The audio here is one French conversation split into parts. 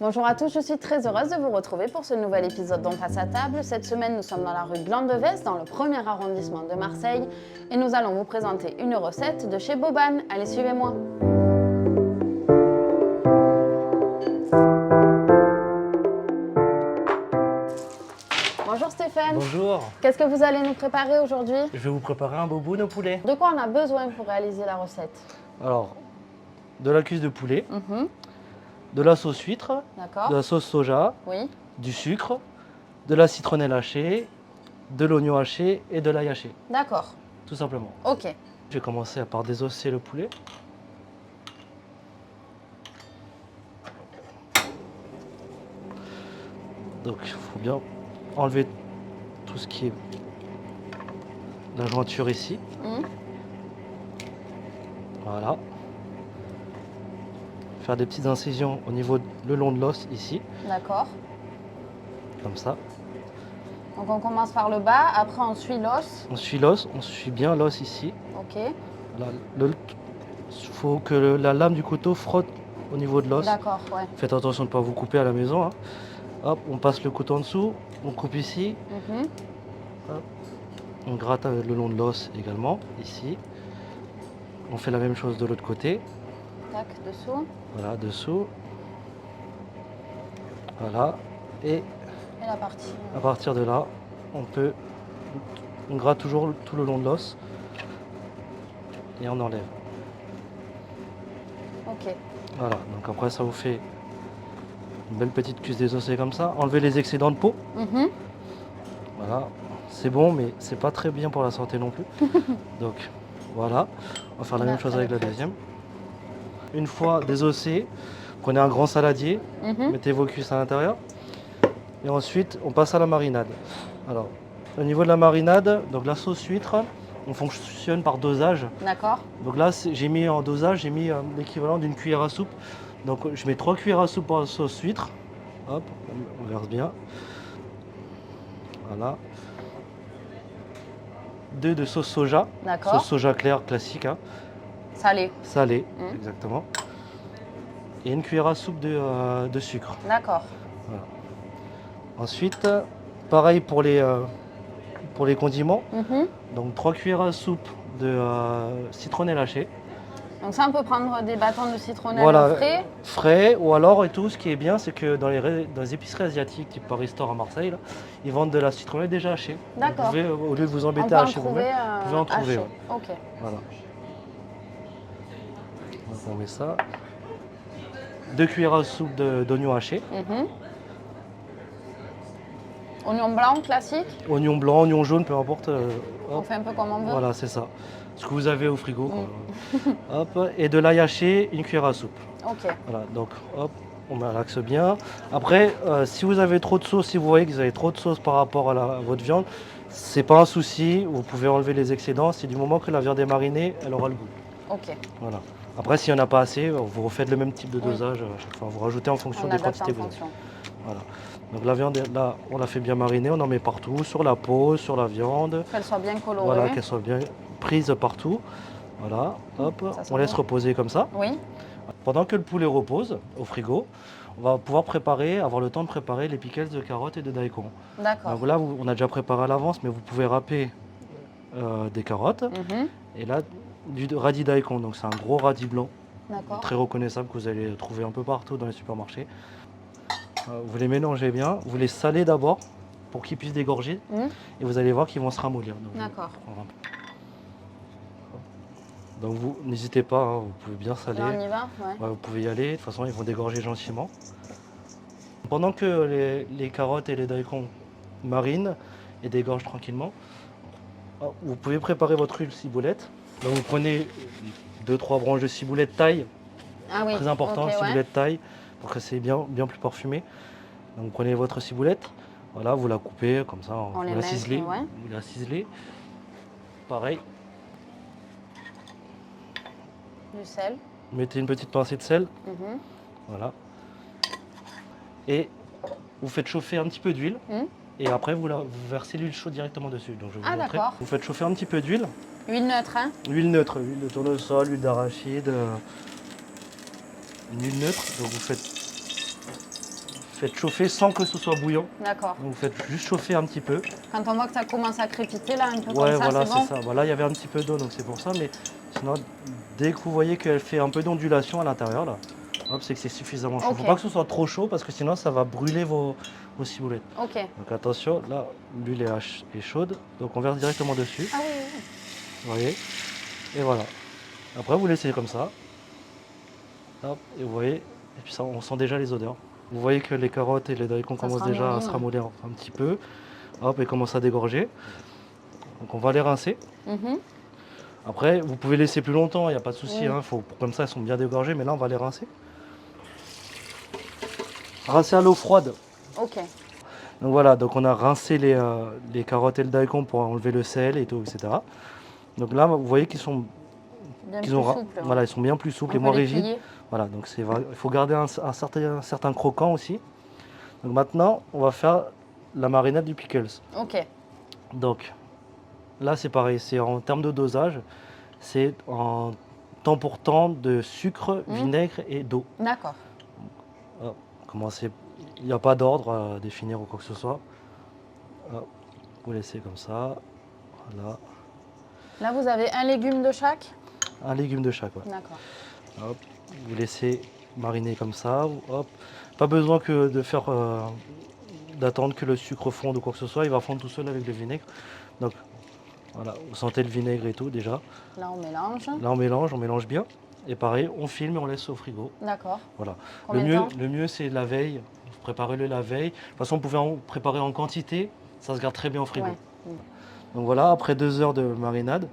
Bonjour à tous, je suis très heureuse de vous retrouver pour ce nouvel épisode d'On passe à table. Cette semaine, nous sommes dans la rue Glandevès, dans le 1er arrondissement de Marseille, et nous allons vous présenter une recette de chez Boban. Allez, suivez-moi. Bonjour Stéphane. Bonjour. Qu'est-ce que vous allez nous préparer aujourd'hui? Je vais vous préparer un boboon au poulet. De quoi on a besoin pour réaliser la recette? Alors, de la cuisse de poulet, Mhm. de la sauce huître, de D'accord. la sauce soja, Oui. du sucre, de la citronnelle hachée, de l'oignon haché et de l'ail haché, D'accord. tout simplement. Ok. Je vais commencer par désosser le poulet. Donc, il faut bien enlever tout ce qui est la jointure ici. Mhm. Voilà. Faire des petites incisions au niveau le long de l'os ici, D'accord. comme ça. Donc on commence par le bas, après on suit l'os. On suit l'os, on suit bien l'os ici. Ok. Voilà, faut que la lame du couteau frotte au niveau de l'os. D'accord, ouais. Faites attention de ne pas vous couper à la maison, hein. Hop, on passe le couteau en dessous, on coupe ici, Mhm. hop, on gratte le long de l'os également, ici. On fait la même chose de l'autre côté, Tac, dessous. voilà, dessous. Voilà, et Et la partie. à partir de là, on gratte toujours tout le long de l'os et on enlève. Ok. Voilà, donc après ça vous fait une belle petite cuisse désossée comme ça. Enlevez les excédents de peau. Mhm. Voilà, c'est bon, mais c'est pas très bien pour la santé non plus. Donc voilà, on va faire la même chose avec la deuxième. Une fois désossé, prenez un grand saladier, Mhm. mettez vos cuisses à l'intérieur. Et ensuite, on passe à la marinade. Alors, au niveau de la marinade, donc la sauce huître, on fonctionne par dosage. D'accord. Donc là, j'ai mis en dosage, j'ai mis l'équivalent d'une cuillère à soupe. Donc je mets 3 cuillères à soupe en sauce huître. Hop, on verse bien. Voilà. 2 de sauce soja. D'accord. Sauce soja claire classique, hein. Salé. Salée, Mhm. exactement. Et une cuillère à soupe de sucre. D'accord. Ensuite, pareil pour les condiments. Mhm. Donc 3 cuillères à soupe de citronnelle hachée. Donc ça, on peut prendre des bâtons de citronnelle Voilà, frais. frais, ou alors et tout, ce qui est bien, c'est que dans les épiceries asiatiques, type Paris Store à Marseille, là, ils vendent de la citronnelle déjà hachée. D'accord. Vous pouvez, au lieu de vous On embêter peut à en hacher trouver vous-même, vous pouvez en trouver. haché. Ouais. Ok. Voilà. Donc on met ça. 2 cuillères à soupe d'oignon haché. Mhm. Oignon blanc classique. Oignon blanc, oignon jaune, peu importe. On Hop. fait un peu comme on veut. Voilà, c'est ça. Ce que vous avez au frigo, quoi. Hop. Et de l'ail haché, une cuillère à soupe. Ok. Voilà, donc hop, on malaxe bien. Après, si vous avez trop de sauce, si vous voyez que vous avez trop de sauce par rapport à votre viande, c'est pas un souci, vous pouvez enlever les excédents. C'est du moment que la viande est marinée, elle aura le goût. Ok. Voilà. Après, s'il n'y en a pas assez, vous refaites le même type de Oui. dosage à chaque fois. Vous rajoutez en fonction On des adapte en quantités que vous avez. fonction. Voilà. Donc la viande, là, on la fait bien mariner, on en met partout, sur la peau, sur la viande. Qu'elle soit bien colorée. Voilà, qu'elle soit bien prise partout. Voilà, hop, Ça sent on laisse bon. reposer comme ça. Oui. Pendant que le poulet repose au frigo, on va pouvoir avoir le temps de préparer les pickles de carottes et de daikon. D'accord. Donc là, on a déjà préparé à l'avance, mais vous pouvez râper des carottes Mhm. et là, du radis daikon. Donc c'est un gros radis blanc, D'accord. très reconnaissable, que vous allez trouver un peu partout dans les supermarchés. Vous les mélangez bien, vous les salez d'abord pour qu'ils puissent dégorger Mhm. et vous allez voir qu'ils vont se ramollir. Donc, D'accord. donc vous n'hésitez pas, hein, vous pouvez bien saler. Là, on y va. Ouais. Ouais, vous pouvez y aller, de toute façon ils vont dégorger gentiment. Pendant que les carottes et les daikons marinent et dégorgent tranquillement, vous pouvez préparer votre huile ciboulette. Donc vous prenez 2-3 branches de ciboulette taille, Ah oui. très important, Ok, ouais. ciboulette taille, pour que c'est bien plus parfumé. Donc vous prenez votre ciboulette, voilà, vous la coupez comme ça, On vous les la met, ciselez, ouais. vous la ciselez. Pareil, Du sel. mettez une petite pincée de sel, Mhm. voilà. Et vous faites chauffer un petit peu d'huile. Mhm. Et après, vous versez l'huile chaude directement dessus. Donc, je vais vous montrer. D'accord. Vous faites chauffer un petit peu d'huile. Huile neutre, hein. Huile neutre, huile de tournesol, huile d'arachide. Une huile neutre. Donc, vous faites faites chauffer sans que ce soit bouillant. D'accord. Donc vous faites juste chauffer un petit peu. Quand on voit que ça commence à crépiter, là, un peu Ouais, comme ça, voilà, c'est bon? c'est ça. Voilà, il y avait un petit peu d'eau, donc c'est pour ça. Mais sinon, dès que vous voyez qu'elle fait un peu d'ondulation à l'intérieur, là, hop, c'est que c'est suffisamment chaud. Il ne Ok. faut pas que ce soit trop chaud parce que sinon ça va brûler vos ciboulettes. Ok. Donc attention, là, l'huile est chaude, donc on verse directement dessus. Ah oui, oui. Vous voyez? Et voilà. Après, vous laissez comme ça. Hop, et vous voyez, et puis ça, on sent déjà les odeurs. Vous voyez que les carottes et les daikons Ça se commencent déjà à se ramollir un petit peu. Hop, et commencent à dégorger. Donc on va les rincer. Mhm. Après, vous pouvez laisser plus longtemps, il n'y a pas de souci. Oui. Hein, comme ça, elles sont bien dégorgées, mais là, on va les rincer. Rincer à l'eau froide. Ok. Donc voilà, donc on a rincé les carottes et le daikon pour enlever le sel et tout, etc. Donc là, vous voyez qu'ils sont, Bien qu'ils plus ont, souple. voilà, ils sont bien plus souples On et peut moins les rigides. plier. Voilà, donc il faut garder un certain croquant aussi. Donc maintenant, on va faire la marinade du pickles. Ok. Donc là, c'est pareil, c'est en termes de dosage, c'est en temps pour temps de sucre, vinaigre et d'eau. D'accord. Hop, commencez. Il n'y a pas d'ordre à définir ou quoi que ce soit. Hop, vous laissez comme ça. Voilà. Là, vous avez un légume de chaque? Un légume de chaque. Ouais. D'accord. Hop, vous laissez mariner comme ça. Hop. Pas besoin que de faire d'attendre que le sucre fonde ou quoi que ce soit. Il va fondre tout seul avec le vinaigre. Donc voilà, vous sentez le vinaigre et tout déjà. Là, on mélange. Là, on mélange bien. Et pareil, on filme et on laisse au frigo. D'accord. Voilà. Combien de temps? Le mieux, c'est la veille. Vous préparez-le la veille. De toute façon, vous pouvez en préparer en quantité. Ça se garde très bien au frigo. Ouais. Donc voilà, après 2 heures de marinade,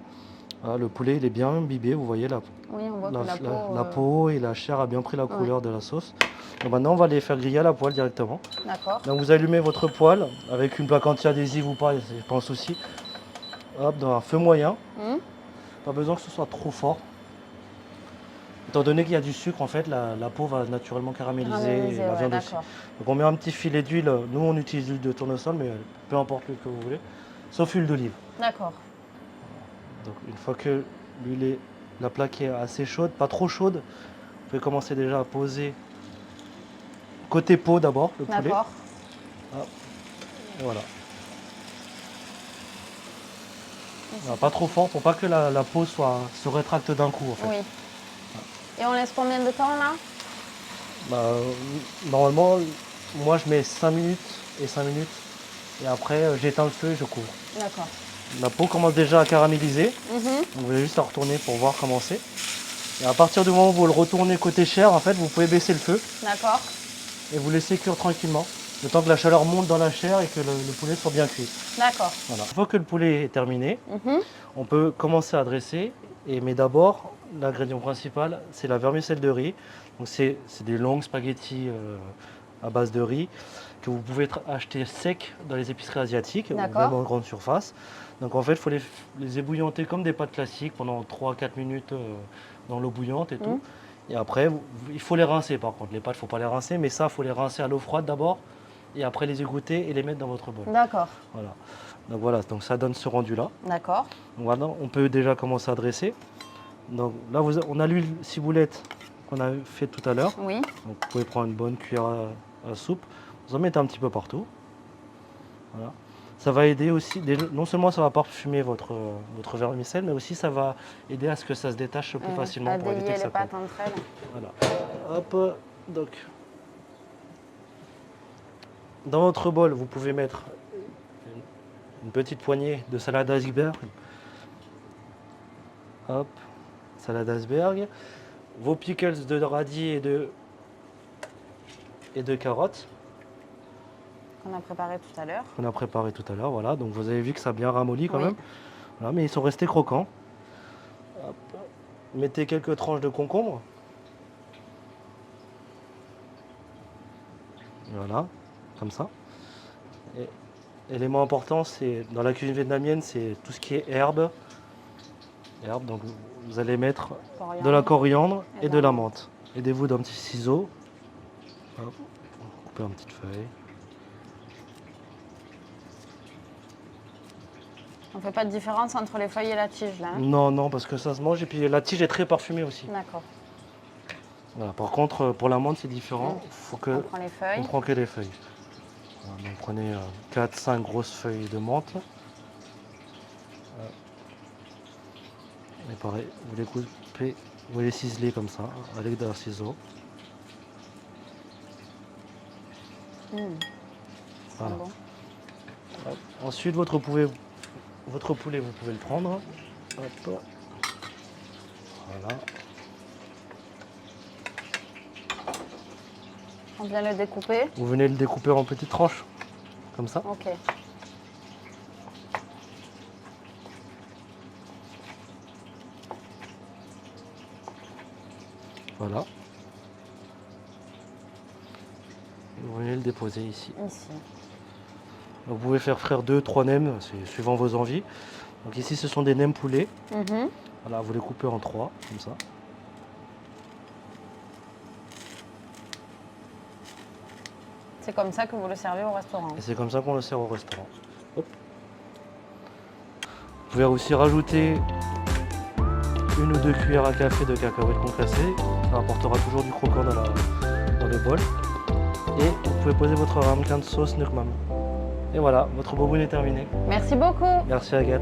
voilà, le poulet il est bien imbibé. Vous voyez là, Oui, on voit que la peau. la peau et la chair a bien pris la couleur de la sauce. Donc maintenant, on va les faire griller à la poêle directement. D'accord. Donc vous allumez votre poêle avec une plaque anti-adhésive ou pas, c'est pas un souci. Hop, dans un feu moyen. Pas besoin que ce soit trop fort. Étant donné qu'il y a du sucre, en fait, la peau va naturellement caraméliser la viande aussi. D'accord. Donc on met un petit filet d'huile. Nous, on utilise l'huile de tournesol, mais peu importe l'huile que vous voulez, sauf l'huile d'olive. D'accord. Donc une fois que la plaque est assez chaude, pas trop chaude, vous pouvez commencer déjà à poser côté peau d'abord, le poulet. D'accord. Et voilà. Alors, pas trop fort pour pas que la peau se rétracte d'un coup en fait. Oui. Et on laisse combien de temps là? Normalement, moi je mets 5 minutes et 5 minutes. Et après j'éteins le feu et je couvre. D'accord. La peau commence déjà à caraméliser. Donc vous allez juste la retourner pour voir comment c'est. Et à partir du moment où vous le retournez côté chair, en fait, vous pouvez baisser le feu. D'accord. Et vous laissez cuire tranquillement. Le temps que la chaleur monte dans la chair et que le poulet soit bien cuit. D'accord. Voilà. Une fois que le poulet est terminé, on peut commencer à dresser. Mais d'abord, l'ingrédient principal, c'est la vermicelle de riz. Donc c'est des longues spaghettis à base de riz que vous pouvez acheter secs dans les épiceries asiatiques ou même en grande surface. Donc en fait, il faut les ébouillanter comme des pâtes classiques pendant 3-4 minutes dans l'eau bouillante et tout. Et après, il faut les rincer par contre. Les pâtes, il ne faut pas les rincer, mais ça, il faut les rincer à l'eau froide d'abord et après les égoutter et les mettre dans votre bol. D'accord. Voilà, donc ça donne ce rendu-là. D'accord. Voilà, on peut déjà commencer à dresser. Donc là, on a l'huile ciboulette qu'on a fait tout à l'heure. Oui. Donc, vous pouvez prendre une bonne cuillère à soupe. Vous en mettez un petit peu partout. Voilà. Ça va aider aussi, non seulement ça va parfumer votre vermicelle, mais aussi ça va aider à ce que ça se détache plus facilement à pour éviter que délier ça les pâtes colle. entre elles. Voilà. Hop, donc. Dans votre bol, vous pouvez mettre une petite poignée de salade iceberg. Hop, salade iceberg. Vos pickles de radis et de carottes. Qu'on a préparé tout à l'heure. Voilà. Donc vous avez vu que ça a bien ramolli quand Oui. même. Voilà, mais ils sont restés croquants. Hop. Mettez quelques tranches de concombre. Voilà, comme ça. Et élément important, c'est dans la cuisine vietnamienne, c'est tout ce qui est herbe. Donc vous allez mettre de la coriandre et de la menthe. Aidez-vous d'un petit ciseau. Hop, couper une petite feuille. On ne fait pas de différence entre les feuilles et la tige là. Non, parce que ça se mange et puis la tige est très parfumée aussi. D'accord. Voilà. Par contre, pour l'amande, c'est différent. Faut On que prend les on feuilles. prend que les feuilles. Voilà, donc prenez 4-5 grosses feuilles de menthe. Et pareil, vous les coupez, vous les ciselez comme ça, avec d'un ciseau. Voilà. Bon. Hop. Ensuite, votre poulet, vous pouvez le prendre. Hop. Voilà. On vient le découper. Vous venez le découper en petites tranches, comme ça. Ok. Voilà. Et vous venez le déposer ici. Ici. Vous pouvez faire frire 2-3 nems, c'est suivant vos envies. Donc ici, ce sont des nems poulets. Mhm. Voilà, vous les coupez en 3, comme ça. C'est comme ça que vous le servez au restaurant. Et c'est comme ça qu'on le sert au restaurant. Hop. Vous pouvez aussi rajouter 1 ou 2 cuillères à café de cacahuètes concassées. Ça apportera toujours du croquant dans le bol. Et vous pouvez poser votre ramequin de sauce Nukmam. Et voilà, votre boboon est terminé. Merci beaucoup. Merci Agathe.